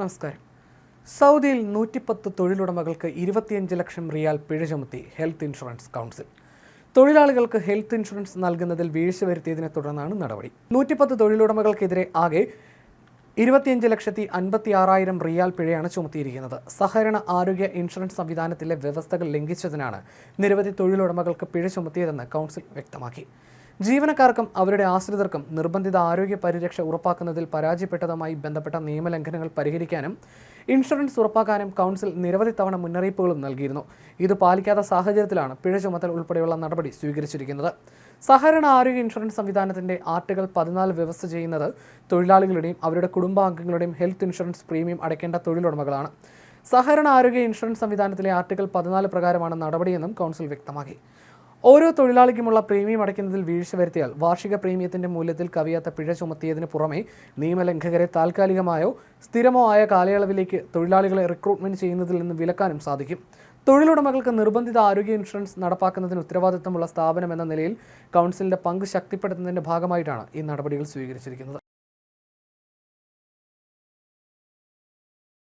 നമസ്കാരം. സൗദിയിൽ 110 തൊഴിലുടമകൾക്ക് 25 ലക്ഷം റിയാൽ പിഴ ചുമത്തി ഹെൽത്ത് ഇൻഷുറൻസ് കൗൺസിൽ. തൊഴിലാളികൾക്ക് ഹെൽത്ത് ഇൻഷുറൻസ് നൽകുന്നതിൽ വീഴ്ച വരുത്തിയതിനെ തുടർന്നാണ് നടപടി. 110 തൊഴിലുടമകൾക്കെതിരെ ആകെ 25,56,000 റിയാൽ പിഴയാണ് ചുമത്തിയിരിക്കുന്നത്. സഹകരണ ആരോഗ്യ ഇൻഷുറൻസ് സംവിധാനത്തിലെ വ്യവസ്ഥകൾ ലംഘിച്ചതിനാണ് നിരവധി തൊഴിലുടമകൾക്ക് പിഴ ചുമത്തിയതെന്ന് കൗൺസിൽ വ്യക്തമാക്കി. ജീവനക്കാർക്കും അവരുടെ ആശ്രിതർക്കും നിർബന്ധിത ആരോഗ്യ പരിരക്ഷ ഉറപ്പാക്കുന്നതിൽ പരാജയപ്പെട്ടതുമായി ബന്ധപ്പെട്ട നിയമലംഘനങ്ങൾ പരിഹരിക്കാനും ഇൻഷുറൻസ് ഉറപ്പാക്കാനും കൗൺസിൽ നിരവധി തവണ മുന്നറിയിപ്പുകളും നൽകിയിരുന്നു. ഇത് പാലിക്കാത്ത സാഹചര്യത്തിലാണ് പിഴ ചുമത്തൽ ഉൾപ്പെടെയുള്ള നടപടി സ്വീകരിച്ചിരിക്കുന്നത്. സഹകരണ ആരോഗ്യ ഇൻഷുറൻസ് സംവിധാനത്തിന്റെ ആർട്ടിക്കിൾ 14 വ്യവസ്ഥ ചെയ്യുന്നത് തൊഴിലാളികളുടെയും അവരുടെ കുടുംബാംഗങ്ങളുടെയും ഹെൽത്ത് ഇൻഷുറൻസ് പ്രീമിയം അടയ്ക്കേണ്ട തൊഴിലുടമകളാണ്. സഹകരണ ആരോഗ്യ ഇൻഷുറൻസ് സംവിധാനത്തിലെ ആർട്ടിക്കിൾ 14 പ്രകാരമാണ് നടപടിയെന്നും കൗൺസിൽ വ്യക്തമാക്കി. ഓരോ തൊഴിലാളിക്കുമുള്ള പ്രീമിയം അടയ്ക്കുന്നതിൽ വീഴ്ച വരുത്തിയാൽ വാർഷിക പ്രീമിയത്തിന്റെ മൂല്യത്തിൽ കവിയാത്ത പിഴ ചുമത്തിയതിന് പുറമെ നിയമലംഘകരെ താൽക്കാലികമായോ സ്ഥിരമോ ആയ കാലയളവിലേക്ക് തൊഴിലാളികളെ റിക്രൂട്ട്മെന്റ് ചെയ്യുന്നതിൽ നിന്ന് വിലക്കാനും സാധിക്കും. തൊഴിലുടമകൾക്ക് നിർബന്ധിത ആരോഗ്യ ഇൻഷുറൻസ് നടപ്പാക്കുന്നതിന് ഉത്തരവാദിത്തമുള്ള സ്ഥാപനം എന്ന നിലയിൽ കൗൺസിലിന്റെ പങ്ക് ശക്തിപ്പെടുത്തുന്നതിന്റെ ഭാഗമായിട്ടാണ് ഈ നടപടികൾ സ്വീകരിച്ചിരിക്കുന്നത്.